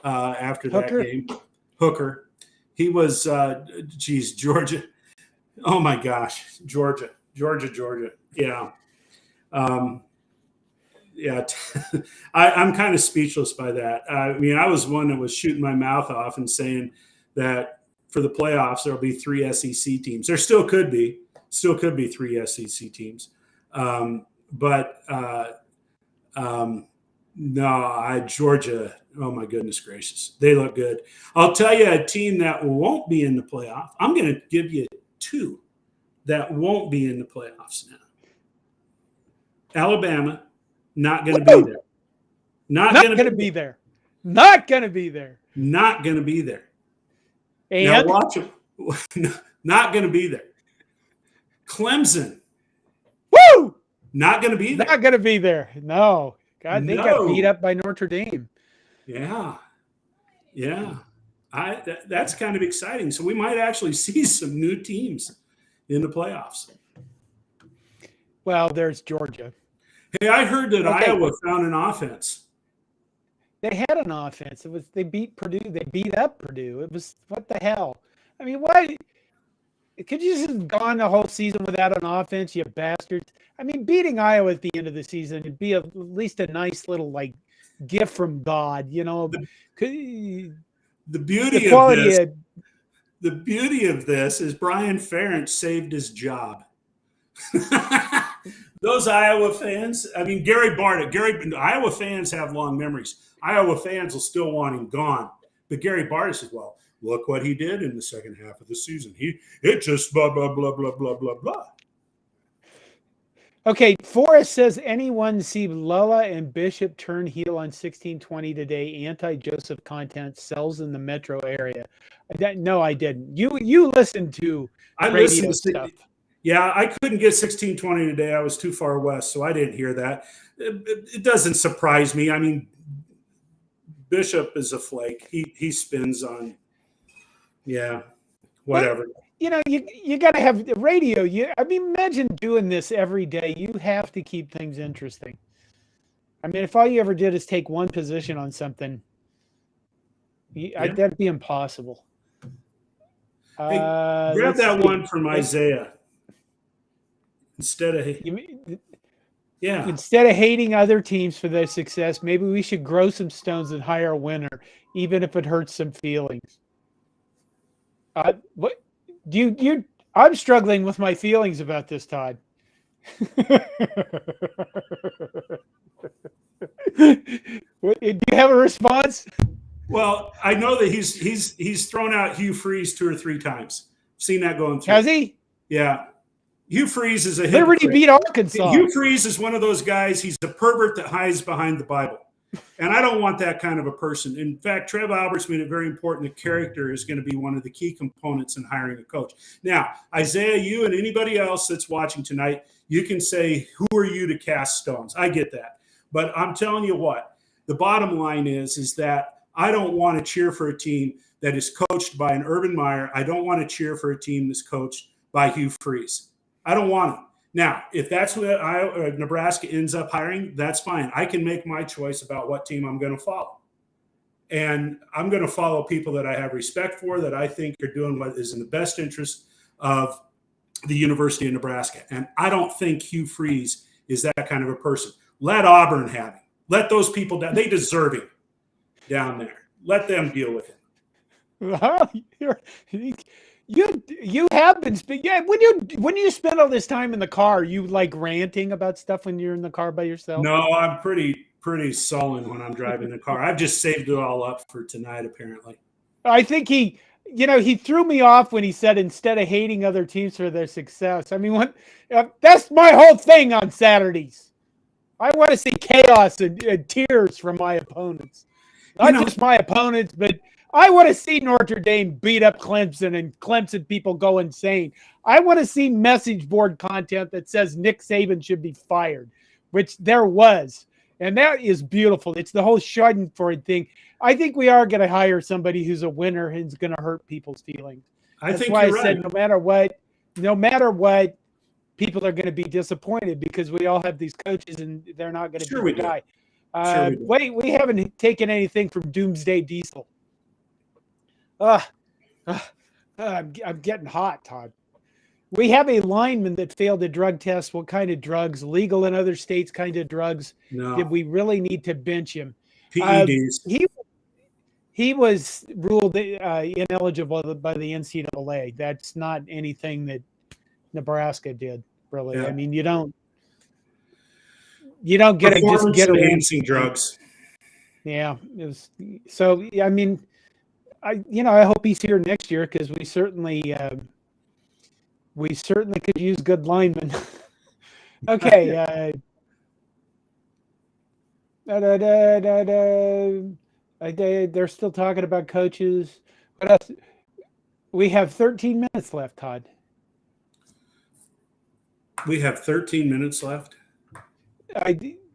after that game. Hooker. He was, Georgia. Oh, my gosh. Georgia. Yeah. Yeah. I'm kind of speechless by that. I mean, I was one that was shooting my mouth off and saying that for the playoffs, there'll be 3 SEC teams. There still could be 3 SEC teams. No, Georgia, oh my goodness gracious. They look good. I'll tell you a team that won't be in the playoff. I'm going to give you 2 that won't be in the playoffs now. Alabama, not going to be there. Not going to be there. Not going to be there. Not going to be there. And now watch them. Not going to be there. Clemson. Woo! Not going to be there. Not going to be there. No. God, they got beat up by Notre Dame. Yeah. That's kind of exciting. So we might actually see some new teams in the playoffs. Well, there's Georgia. Hey, I heard that Iowa found an offense. They had an offense. They beat Purdue. They beat up Purdue. It was, what the hell? I mean, why? Could you just have gone the whole season without an offense, you bastards? I mean, beating Iowa at the end of the season would be at least a nice little gift from God, The beauty of this is Brian Ferentz saved his job. Those Iowa fans, I mean, Iowa fans have long memories. Iowa fans will still want him gone. But Gary Barta says, well, look what he did in the second half of the season. It just blah, blah, blah, blah, blah, blah, blah. Okay, Forrest says, anyone see Lulla and Bishop turn heel on 1620 today? Anti-Joseph content sells in the metro area. No, I didn't. You listened to radio stuff. Yeah, I couldn't get 1620 today. I was too far west, so I didn't hear that. It doesn't surprise me. I mean, Bishop is a flake. He spins on, whatever. But, you got to have the radio. Imagine doing this every day. You have to keep things interesting. I mean, if all you ever did is take one position on something, that'd be impossible. Hey, grab that one from Isaiah. Instead of hating other teams for their success, maybe we should grow some stones and hire a winner, even if it hurts some feelings. What do you? I'm struggling with my feelings about this, Todd. Do you have a response? Well, I know that he's thrown out Hugh Freeze 2 or 3 times. Seen that going through. Has he? Yeah. Hugh Freeze is a Liberty hypocrite. beat Arkansas. Hugh Freeze is one of those guys. He's a pervert that hides behind the Bible. And I don't want that kind of a person. In fact, Trev Alberts made it very important that character is going to be one of the key components in hiring a coach. Now, Isaiah, you and anybody else that's watching tonight, you can say, who are you to cast stones? I get that. But I'm telling you what, the bottom line is that I don't want to cheer for a team that is coached by an Urban Meyer. I don't want to cheer for a team that's coached by Hugh Freeze. I don't want it. Now, if that's what Nebraska ends up hiring, that's fine. I can make my choice about what team I'm going to follow. And I'm going to follow people that I have respect for, that I think are doing what is in the best interest of the University of Nebraska. And I don't think Hugh Freeze is that kind of a person. Let Auburn have him. Let those people down. They deserve him down there. Let them deal with him. Well, you have been speaking. Yeah, when you spend all this time in the car, you like ranting about stuff when you're in the car by yourself? No, I'm pretty sullen when I'm driving the car. I've just saved it all up for tonight, apparently. I think he threw me off when he said instead of hating other teams for their success. I mean, that's my whole thing on Saturdays. I want to see chaos and tears from my opponents. Not just my opponents, but I want to see Notre Dame beat up Clemson and Clemson people go insane. I want to see message board content that says Nick Saban should be fired, which there was. And that is beautiful. It's the whole Schadenfreude thing. I think we are going to hire somebody who's a winner who's going to hurt people's feelings. That's why I said no matter what, people are going to be disappointed because we all have these coaches and they're not going to be the guy. Wait, we haven't taken anything from Doomsday Diesel. I'm getting hot, Todd. We have a lineman that failed a drug test. What kind of drugs? Legal in other states kind of drugs. No. Did we really need to bench him? PEDs. He was ruled ineligible by the NCAA. That's not anything that Nebraska did, really. Yeah. I mean, you don't get it. Just get enhancing drugs. Yeah. So I mean, I hope he's here next year because we certainly could use good linemen. Okay. They're still talking about coaches. What else? We have 13 minutes left, Todd. We have 13 minutes left.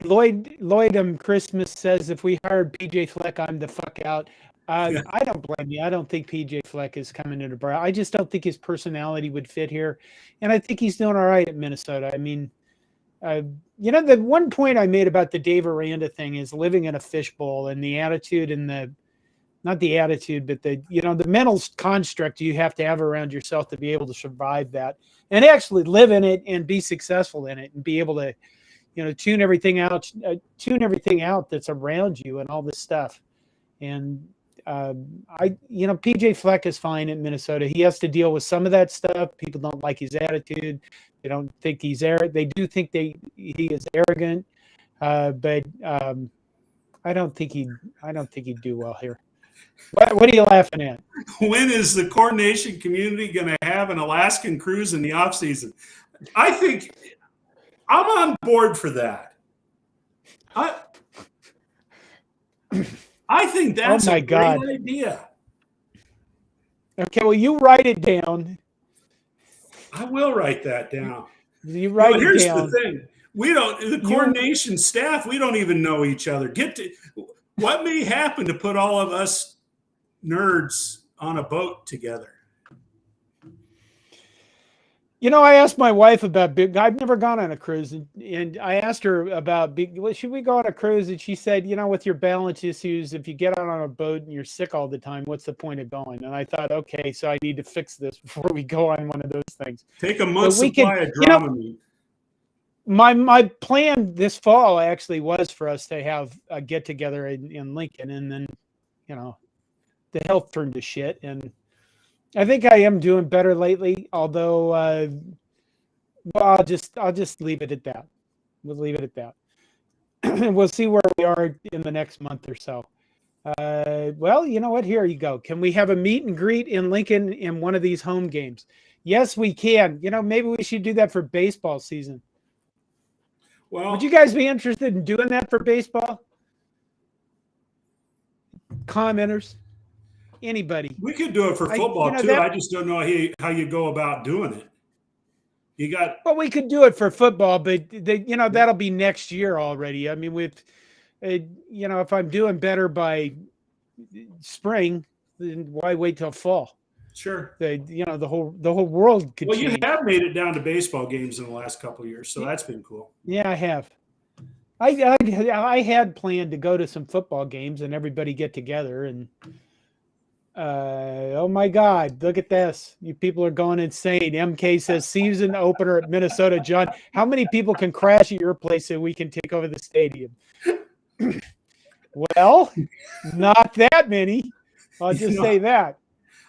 Lloyd Christmas says if we hired PJ Fleck, I'm the fuck out. I don't blame you. I don't think PJ Fleck is coming to Nebraska. I just don't think his personality would fit here. And I think he's doing all right at Minnesota. I mean, the one point I made about the Dave Aranda thing is living in a fishbowl and the attitude and not the attitude, but the mental construct you have to have around yourself to be able to survive that and actually live in it and be successful in it and be able to, tune everything out that's around you and all this stuff. And PJ Fleck is fine in Minnesota. He has to deal with some of that stuff. People don't like his attitude. They don't think he's arrogant. They do think he is arrogant, but I don't think he'd do well here. What are you laughing at? When is the Corn Nation community going to have an Alaskan cruise in the off season? I think I'm on board for that. I think that's a great idea. Okay, well, you write it down. I will write that down. You write it down. Here's the thing. The Corn Nation staff, we don't even know each other. What may happen to put all of us nerds on a boat together? I asked my wife about I've never gone on a cruise, and I asked her about should we go on a cruise? And she said, with your balance issues, if you get out on a boat and you're sick all the time, what's the point of going? And I thought, okay, so I need to fix this before we go on one of those things. Take a month's supply of Dramamine. My plan this fall actually was for us to have a get together in Lincoln, and then, the health turned to shit, and I think I am doing better lately, although I'll just leave it at that. We'll leave it at that. We'll see where we are in the next month or so. Well, you know what? Here you go. Can we have a meet and greet in Lincoln in one of these home games? Yes, we can. You know, maybe we should do that for baseball season. Would you Well, guys be interested in doing that for baseball? Commenters, anybody? we could do it for You football know too. that. I just don't know how you go about doing it. You got, Well, we could do it for football, but you know that'll be next year already. I mean, with you know, if I'm doing better by spring, then why wait till fall? sure. You know, the whole world could Well, you change. have made it down to baseball games in the last couple of years, so that's been cool. Yeah, I have. I had planned to go to some football games and everybody get together and oh my God, look at this. You people are going insane. MK says season opener at Minnesota. John, how many people can crash at your place so we can take over the stadium? Well, not that many. I'll just say that.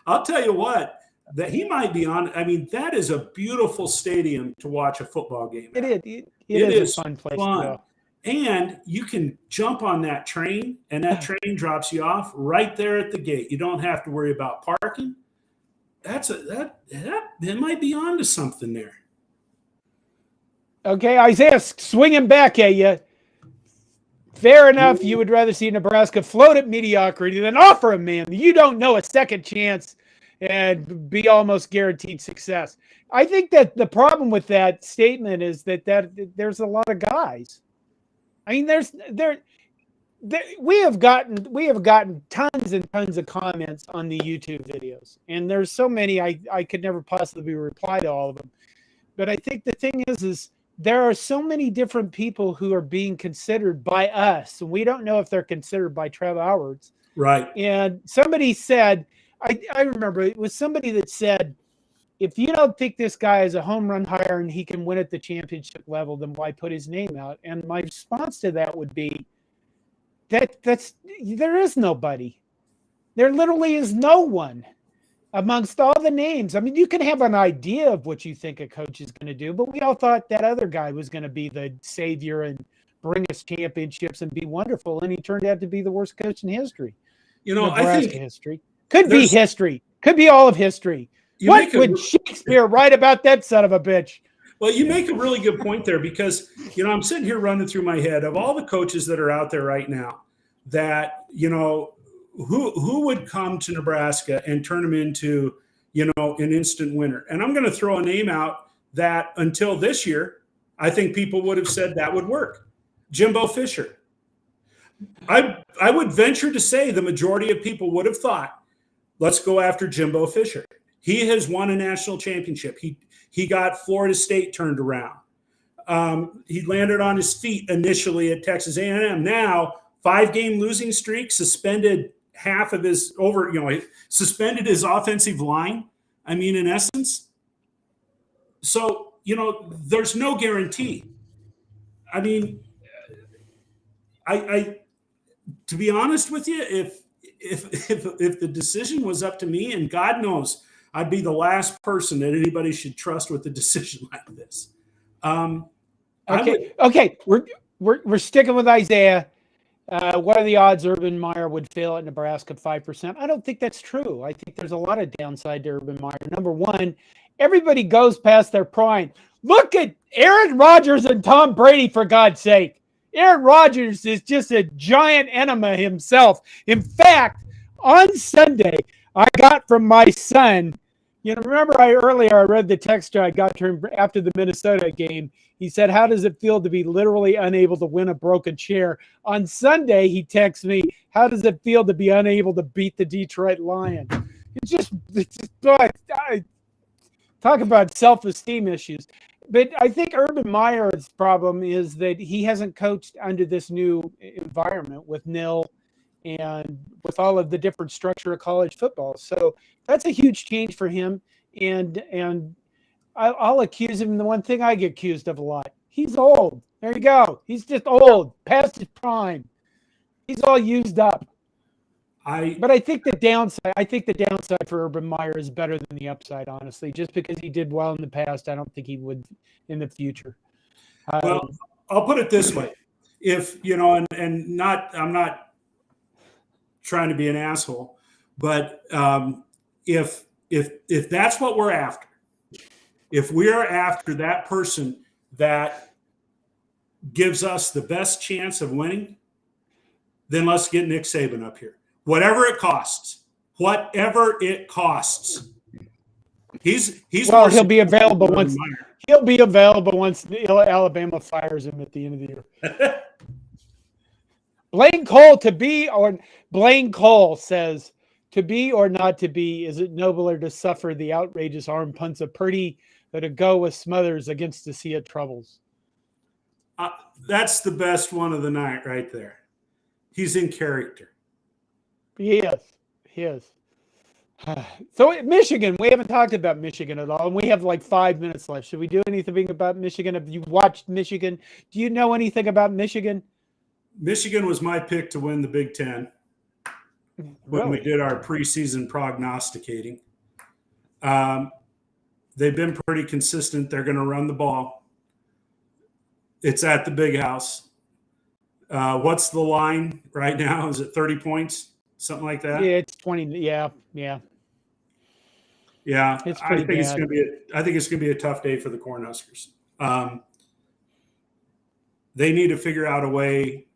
I'll tell you what, that he might be on. I mean, that is a beautiful stadium to watch a football game It at. is. It It is is a fun place to fun. go. And you can jump on that train, and that train drops you off right there at the gate. You don't have to worry about parking. That might be onto something there. Okay, Isaiah, swinging back at you. Fair enough. You would rather see Nebraska float at mediocrity than offer a man you don't know a second chance and be almost guaranteed success. I think that the problem with that statement is that there's a lot of guys. I mean, we have gotten tons and tons of comments on the YouTube videos, and there's so many I could never possibly reply to all of them. But I think the thing is there are so many different people who are being considered by us, and we don't know if they're considered by Trev Alwards. Right. And somebody said, I remember it was somebody that said, if you don't think this guy is a home run hire and he can win at the championship level, then why put his name out? And my response to that would be there is nobody. There literally is no one amongst all the names. I mean, you can have an idea of what you think a coach is going to do, but we all thought that other guy was going to be the savior and bring us championships and be wonderful, and he turned out to be the worst coach in history. You know, Nebraska I think history could be history, could be all of history. What would Shakespeare write about that son of a bitch? Well, you make a really good point there because, you know, I'm sitting here running through my head of all the coaches that are out there right now that, you know, who would come to Nebraska and turn them into, you know, an instant winner. And I'm going to throw a name out that until this year, I think people would have said that would work. Jimbo Fisher. I would venture to say the majority of people would have thought, let's go after Jimbo Fisher. He has won a national championship. He got Florida State turned around. He landed on his feet initially at Texas A&M. Now, 5-game losing streak, suspended half of his suspended his offensive line. I mean, in essence. So, you know, there's no guarantee. I mean, I to be honest with you, if the decision was up to me, and God knows, I'd be the last person that anybody should trust with a decision like this. Okay, we're sticking with Isaiah. What are the odds Urban Meyer would fail at Nebraska? 5%. I don't think that's true. I think there's a lot of downside to Urban Meyer. Number one, everybody goes past their prime. Look at Aaron Rodgers and Tom Brady, for God's sake. Aaron Rodgers is just a giant enema himself. In fact, on Sunday, I got from my son, you know, remember earlier I read the text I got to him after the Minnesota game. He said, how does it feel to be literally unable to win a broken chair? On Sunday, he texts me, how does it feel to be unable to beat the Detroit Lions? It's talk about self-esteem issues. But I think Urban Meyer's problem is that he hasn't coached under this new environment with NIL and with all of the different structure of college football. So that's a huge change for him. And I'll accuse him. The one thing I get accused of a lot, he's old. There you go. He's just old, past his prime. He's all used up. But I think the downside for Urban Meyer is better than the upside, honestly. Just because he did well in the past, I don't think he would in the future. Well, I'll put it this way. If, you know, I'm not trying to be an asshole, but if that's what we're after, if we are after that person that gives us the best chance of winning, then let's get Nick Saban up here. Whatever it costs. Whatever it costs. He's well, he'll be available once Alabama fires him at the end of the year. Blaine Cole says, to be or not to be, is it nobler to suffer the outrageous arm punts of Purdy or to go with Smothers against the sea of troubles? That's the best one of the night right there. He's in character. He is. So Michigan, we haven't talked about Michigan at all, and we have like 5 minutes left. Should we do anything about Michigan? Have you watched Michigan? Do you know anything about Michigan? Michigan was my pick to win the Big Ten when we did our preseason prognosticating. They've been pretty consistent. They're going to run the ball. It's at the Big House. What's the line right now? Is it 30 points? Something like that? Yeah, it's 20. Yeah. Yeah, it's pretty bad. I think it's going to be a tough day for the Cornhuskers. They need to figure out a way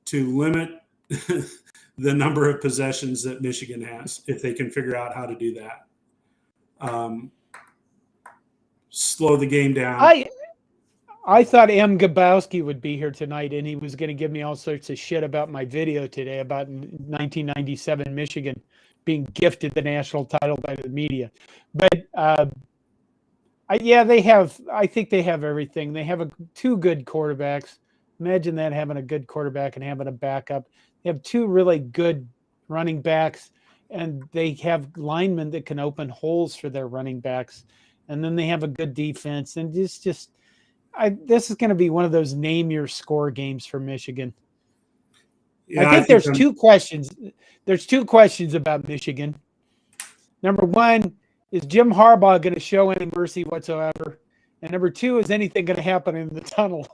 to limit the number of possessions that Michigan has, if they can figure out how to do that. Slow the game down. I thought M. Gabowski would be here tonight, and he was going to give me all sorts of shit about my video today about 1997 Michigan being gifted the national title by the media. But I think they have everything. They have two good quarterbacks. Imagine that, having a good quarterback and having a backup. They have two really good running backs, and they have linemen that can open holes for their running backs. And then they have a good defense. And this is going to be one of those name your score games for Michigan. Yeah, I think there's two questions. There's two questions about Michigan. Number one, is Jim Harbaugh going to show any mercy whatsoever? And number two, is anything going to happen in the tunnel?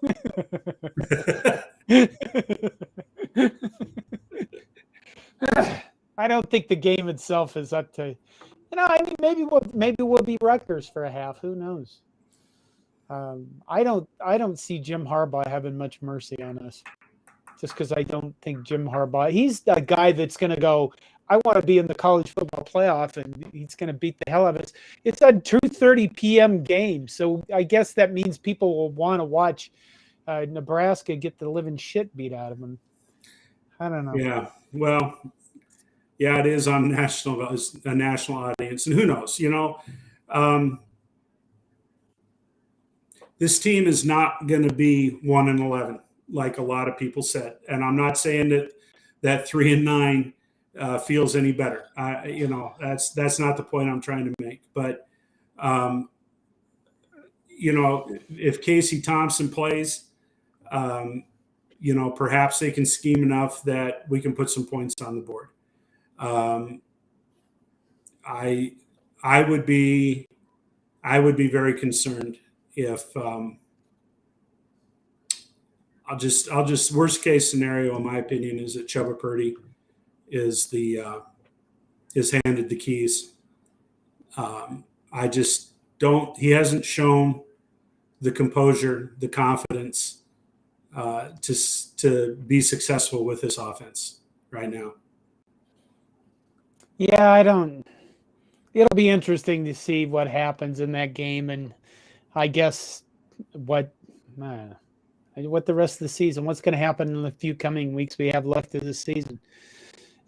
I don't think the game itself is up to, maybe we'll be Rutgers for a half. Who knows? I don't see Jim Harbaugh having much mercy on us, just because I don't think Jim Harbaugh, he's a guy that's going to go, I want to be in the college football playoff, and he's going to beat the hell out of us. It's a 2:30 p.m. game, so I guess that means people will want to watch Nebraska get the living shit beat out of them. I don't know. Yeah, well, yeah, it is on a national audience, and who knows? This team is not going to be 1-11 like a lot of people said, and I'm not saying that 3-9 feels any better. That's not the point I'm trying to make. But if Casey Thompson plays, perhaps they can scheme enough that we can put some points on the board. I would be very concerned if I'll just worst case scenario in my opinion is that Chubba Purdy is handed the keys. I just don't. He hasn't shown the composure, the confidence to be successful with this offense right now. Yeah, I don't. It'll be interesting to see what happens in that game, and I guess what the rest of the season, what's going to happen in the few coming weeks we have left of the season.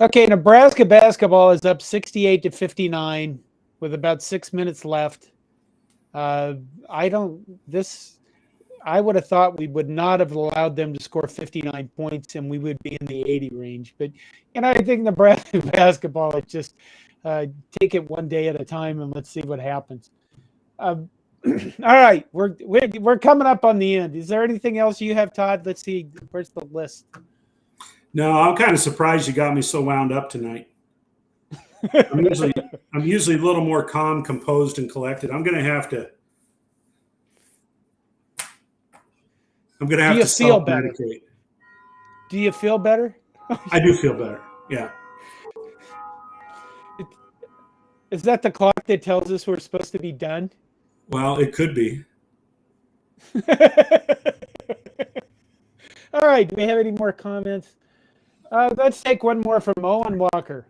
Okay, Nebraska basketball is up 68-59 with about 6 minutes left. I would have thought we would not have allowed them to score 59 points and we would be in the 80 range. But I think Nebraska basketball is just take it one day at a time and let's see what happens. All right, we're coming up on the end. Is there anything else you have, Todd? Let's see. Where's the list? No, I'm kind of surprised you got me so wound up tonight. I'm usually a little more calm, composed, and collected. I'm gonna have to feel better? Do you feel better? I do feel better. Yeah. Is that the clock that tells us we're supposed to be done? Well, it could be. All right. Do we have any more comments? Let's take one more from Owen Walker.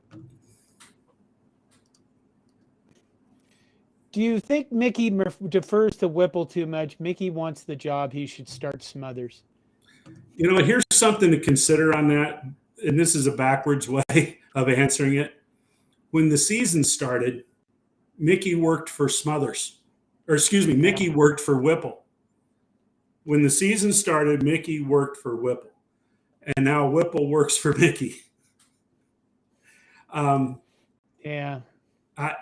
Do you think Mickey defers to Whipple too much? Mickey wants the job. He should start Smothers. You know, here's something to consider on that, and this is a backwards way of answering it. When the season started, Mickey worked for Smothers, or excuse me, Mickey worked for Whipple. When the season started, Mickey worked for Whipple, and now Whipple works for Mickey. Yeah.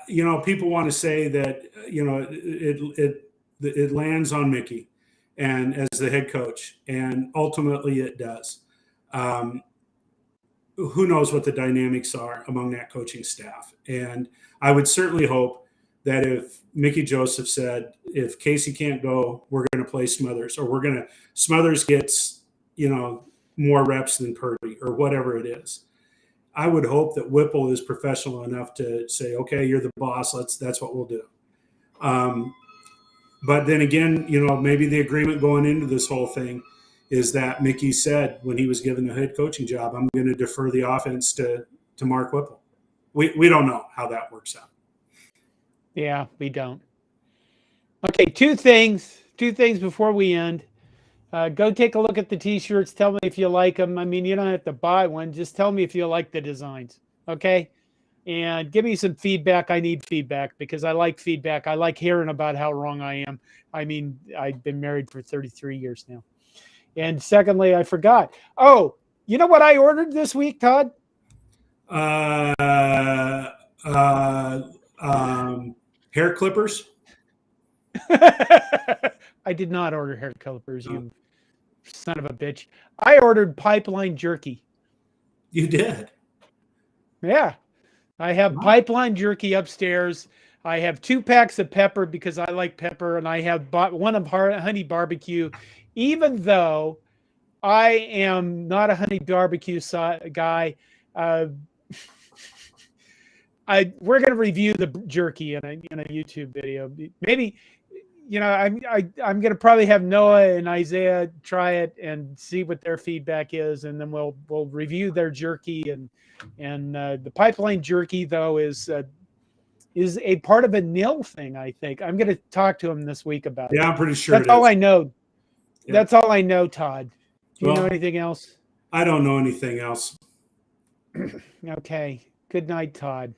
You know, people want to say that, you know, it lands on Mickey and as the head coach, and ultimately it does. Who knows what the dynamics are among that coaching staff? And I would certainly hope that if Mickey Joseph said, if Casey can't go, we're going to play Smothers, or Smothers gets, you know, more reps than Purdy, or whatever it is. I would hope that Whipple is professional enough to say, okay, you're the boss. That's what we'll do. But then again, you know, maybe the agreement going into this whole thing is that Mickey said when he was given the head coaching job, I'm going to defer the offense to Mark Whipple. We don't know how that works out. Yeah, we don't. Okay, two things before we end. Go take a look at the t-shirts. Tell me if you like them. I mean, you don't have to buy one. Just tell me if you like the designs. Okay. And give me some feedback. I need feedback because I like feedback. I like hearing about how wrong I am. I mean, I've been married for 33 years now. And secondly, I forgot. Oh, you know what I ordered this week, Todd? Hair clippers. I did not order hair clippers, you son of a bitch. I ordered pipeline jerky. You did? Yeah. I have pipeline jerky upstairs. I have 2 packs of pepper because I like pepper, and I have bought one of honey barbecue, even though I am not a honey barbecue guy. We're going to review the jerky in a YouTube video. Maybe, you know, I'm going to probably have Noah and Isaiah try it and see what their feedback is, and then we'll review their jerky. And the pipeline jerky, though, is a part of a nil thing. I think I'm going to talk to him this week about it. Yeah, I'm pretty sure. That's all I know. Yeah. That's all I know, Todd. Do you know anything else? I don't know anything else. Okay. Good night, Todd.